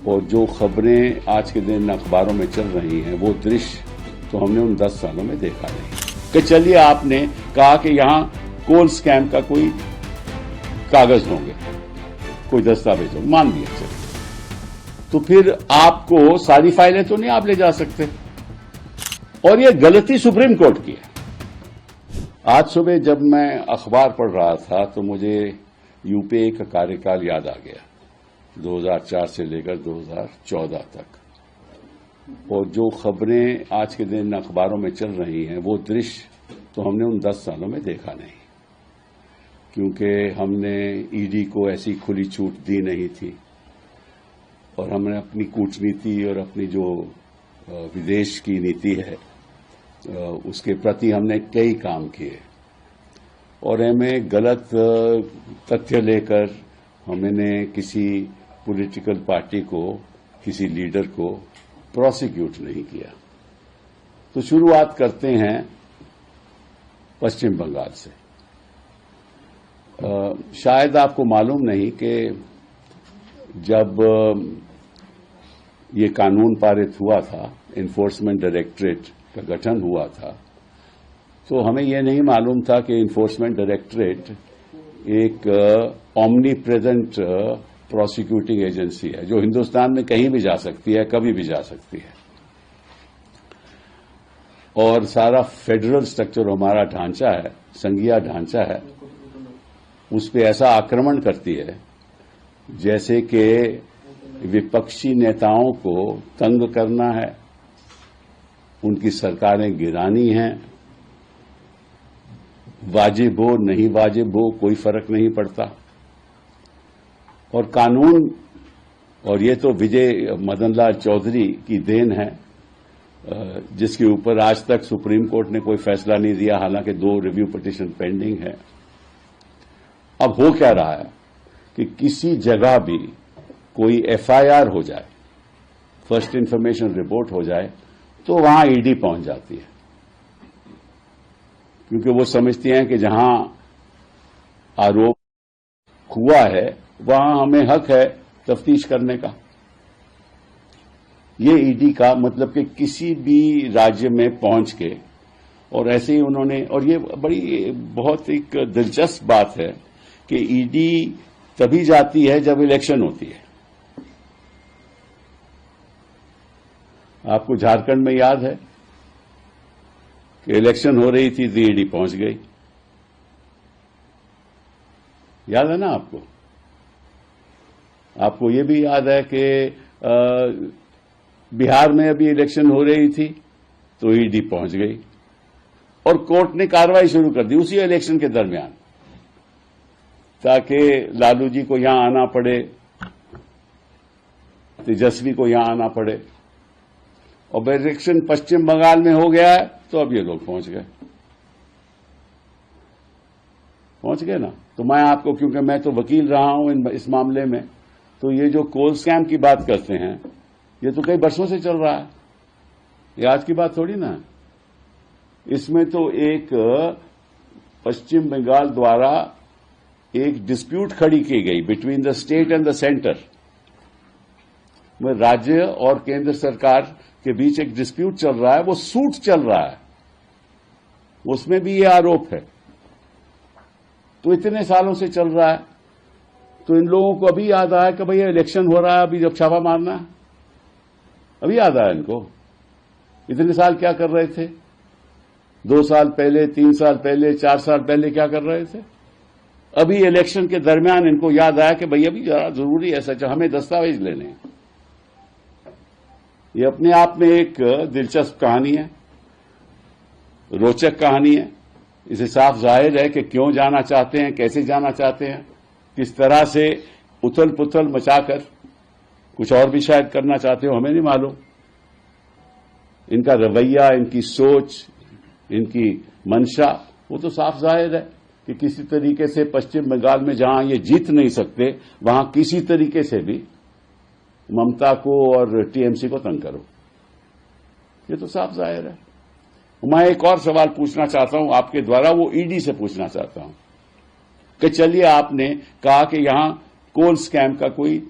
और जो खबरें आज के दिन अखबारों में चल रही हैं वो दृश्य तो हमने उन 10 सालों में देखा नहीं। कि चलिए आपने कहा कि यहां कोल स्कैम का कोई कागज होंगे, कोई दस्तावेज हो, मान लिया चलिए, तो फिर आपको सारी फाइलें तो नहीं आप ले जा सकते। और ये गलती सुप्रीम कोर्ट की है। आज सुबह जब मैं अखबार पढ़ रहा था तो मुझे यूपीए का कार्यकाल याद आ गया, 2004 से लेकर 2014 तक। और जो खबरें आज के दिन अखबारों में चल रही हैं वो दृश्य तो हमने उन 10 सालों में देखा नहीं, क्योंकि हमने ईडी को ऐसी खुली छूट दी नहीं थी और हमने अपनी कूटनीति और अपनी जो विदेश की नीति है उसके प्रति हमने कई काम किए और हमें गलत तथ्य लेकर हमने किसी पॉलिटिकल पार्टी को, किसी लीडर को प्रोसिक्यूट नहीं किया। तो शुरुआत करते हैं पश्चिम बंगाल से। शायद आपको मालूम नहीं कि जब ये कानून पारित हुआ था, इन्फोर्समेंट डायरेक्टरेट का गठन हुआ था, तो हमें यह नहीं मालूम था कि इन्फोर्समेंट डायरेक्टरेट एक ओमनी प्रेजेंट प्रोसिक्यूटिंग एजेंसी है जो हिंदुस्तान में कहीं भी जा सकती है, कभी भी जा सकती है। और सारा फेडरल स्ट्रक्चर हमारा ढांचा है, संघीय ढांचा है, उस पर ऐसा आक्रमण करती है जैसे कि विपक्षी नेताओं को तंग करना है, उनकी सरकारें गिरानी हैं, वाजिब हो नहीं वाजिब हो कोई फर्क नहीं पड़ता। और कानून, और ये तो विजय मदन लाल चौधरी की देन है जिसके ऊपर आज तक सुप्रीम कोर्ट ने कोई फैसला नहीं दिया, हालांकि 2 रिव्यू पिटीशन पेंडिंग है। अब हो क्या रहा है कि किसी जगह भी कोई एफआईआर हो जाए, फर्स्ट इंफॉर्मेशन रिपोर्ट हो जाए, तो वहां ईडी पहुंच जाती है, क्योंकि वो समझती हैं कि जहां आरोप हुआ है वहां हमें हक है तफ्तीश करने का। ये ईडी का मतलब कि किसी भी राज्य में पहुंच के, और ऐसे ही उन्होंने, और ये बड़ी बहुत एक दिलचस्प बात है कि ईडी तभी जाती है जब इलेक्शन होती है। आपको झारखंड में याद है कि इलेक्शन हो रही थी तो ईडी पहुंच गई, याद है ना आपको? आपको ये भी याद है कि बिहार में अभी इलेक्शन हो रही थी तो ईडी पहुंच गई और कोर्ट ने कार्रवाई शुरू कर दी उसी इलेक्शन के दरमियान, ताकि लालू जी को यहां आना पड़े, तेजस्वी को यहां आना पड़े। और इलेक्शन पश्चिम बंगाल में हो गया है तो अब ये लोग पहुंच गए ना। तो मैं आपको, क्योंकि मैं तो वकील रहा हूं इस मामले में, तो ये जो कोल स्कैम की बात करते हैं ये तो कई वर्षों से चल रहा है, ये आज की बात थोड़ी ना। इसमें तो एक पश्चिम बंगाल द्वारा एक डिस्प्यूट खड़ी की गई between the state and the centre, में राज्य और केंद्र सरकार के बीच एक डिस्प्यूट चल रहा है, वो सूट चल रहा है, उसमें भी ये आरोप है। तो इतने सालों से चल रहा है, तो इन लोगों को अभी याद आया कि भैया इलेक्शन हो रहा है, अभी जब छापा मारना है, अभी याद आया इनको। इतने साल क्या कर रहे थे? 2 साल पहले, 3 साल पहले, 4 साल पहले क्या कर रहे थे? अभी इलेक्शन के दरमियान इनको याद आया कि भैया अभी जरा जरूरी है, सच हमें दस्तावेज लेने हैं। ये अपने आप में एक दिलचस्प कहानी है, रोचक कहानी है। इसे साफ जाहिर है कि क्यों जाना चाहते हैं, कैसे जाना चाहते हैं, किस तरह से उथल पुथल मचाकर कुछ और भी शायद करना चाहते हो, हमें नहीं मालूम। इनका रवैया, इनकी सोच, इनकी मंशा, वो तो साफ जाहिर है कि किसी तरीके से पश्चिम बंगाल में जहां ये जीत नहीं सकते, वहां किसी तरीके से भी ममता को और टीएमसी को तंग करो, ये तो साफ जाहिर है। मैं एक और सवाल पूछना चाहता हूं आपके द्वारा, वो ईडी से पूछना चाहता हूं कि चलिए आपने कहा कि यहां कोल स्कैम का कोई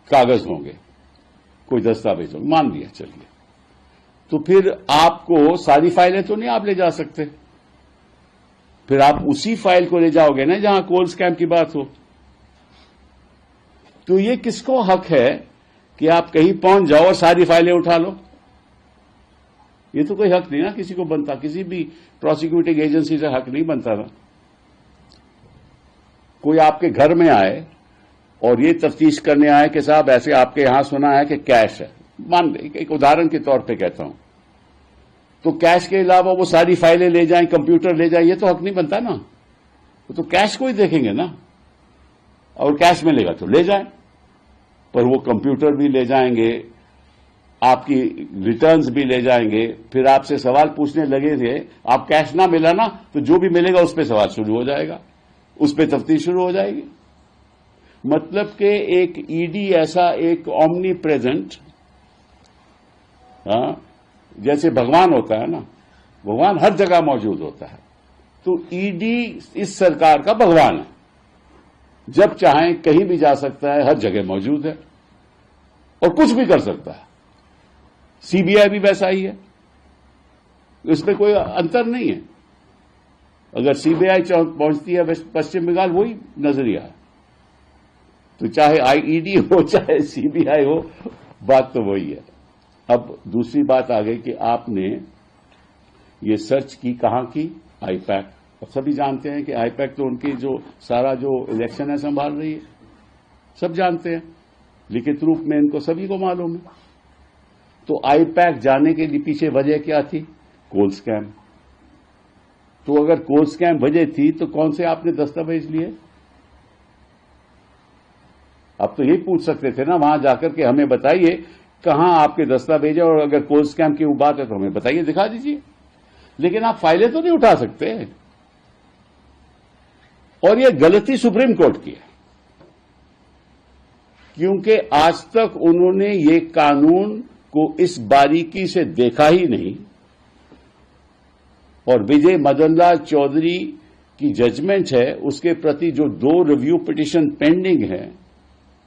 कागज होंगे, कोई दस्तावेज हो, मान लिया, चलिए, तो फिर आपको सारी फाइलें तो नहीं आप ले जा सकते, फिर आप उसी फाइल को ले जाओगे ना जहां कोल स्कैम की बात हो। तो ये किसको हक है कि आप कहीं पहुंच जाओ और सारी फाइलें उठा लो? ये तो कोई हक नहीं ना किसी को बनता, किसी भी प्रोसिक्यूटिंग एजेंसी से हक नहीं बनता ना। कोई आपके घर में आए और ये तफ्तीश करने आए कि साहब ऐसे आपके यहां सुना है कि कैश है, मान एक उदाहरण के तौर पे कहता हूं, तो कैश के अलावा वो सारी फाइलें ले जाएं, कंप्यूटर ले जाएं, ये तो हक नहीं बनता ना। तो कैश को ही देखेंगे ना, और कैश मिलेगा तो ले जाएं, पर वो कंप्यूटर भी ले जाएंगे, आपकी रिटर्न्स भी ले जाएंगे, फिर आपसे सवाल पूछने लगेंगे, आप कैश ना मिला ना तो जो भी मिलेगा उस पर सवाल शुरू हो जाएगा, उस पर तफ्तीश शुरू हो जाएगी। मतलब कि एक ईडी ऐसा एक ओमनी प्रेजेंट, जैसे भगवान होता है ना, भगवान हर जगह मौजूद होता है, तो ईडी इस सरकार का भगवान है, जब चाहे कहीं भी जा सकता है, हर जगह मौजूद है और कुछ भी कर सकता है। सीबीआई भी वैसा ही है, इसमें कोई अंतर नहीं है। अगर सीबीआई पहुंचती है पश्चिम बंगाल, वही नजरिया है, तो चाहे ईडी हो चाहे सीबीआई हो, बात तो वही है। अब दूसरी बात आ गई कि आपने ये सर्च की, कहां की? आईपैक। अब सभी जानते हैं कि आईपैक तो उनकी जो सारा जो इलेक्शन है संभाल रही है, सब जानते हैं, लिखित रूप में इनको सभी को मालूम है। तो आईपैक जाने के लिए पीछे वजह क्या थी? कोल स्कैम। तो अगर कोल स्कैम वजह थी तो कौन से आपने दस्तावेज लिए? आप तो यही पूछ सकते थे ना वहां जाकर के, हमें बताइए कहां आपके दस्तावेज है, और अगर कोल स्कैम की बात है तो हमें बताइए, दिखा दीजिए। लेकिन आप फाइलें तो नहीं उठा सकते। और यह गलती सुप्रीम कोर्ट की है, क्योंकि आज तक उन्होंने ये कानून को इस बारीकी से देखा ही नहीं, और विजय मदन लाल चौधरी की जजमेंट है उसके प्रति जो 2 रिव्यू पिटीशन पेंडिंग है,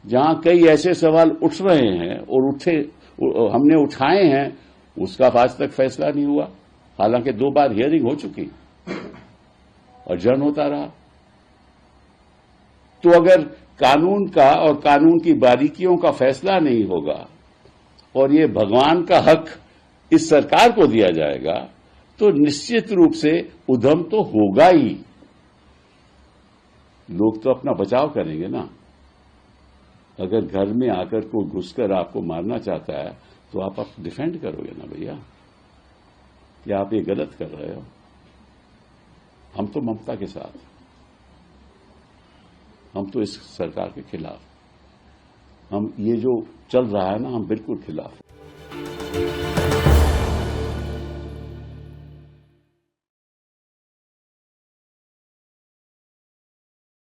जहां कई ऐसे सवाल उठ रहे हैं और हमने उठाए हैं, उसका आज तक फैसला नहीं हुआ। हालांकि 2 बार हियरिंग हो चुकी और जन होता रहा। तो अगर कानून का और कानून की बारीकियों का फैसला नहीं होगा और ये भगवान का हक इस सरकार को दिया जाएगा, तो निश्चित रूप से उद्यम तो होगा ही। लोग तो अपना बचाव करेंगे ना। अगर घर में आकर कोई घुसकर आपको मारना चाहता है तो आप डिफेंड करोगे ना भैया, कि आप ये गलत कर रहे हो। हम तो ममता के साथ, हम तो इस सरकार के खिलाफ, हम ये जो चल रहा है ना, हम बिल्कुल खिलाफ।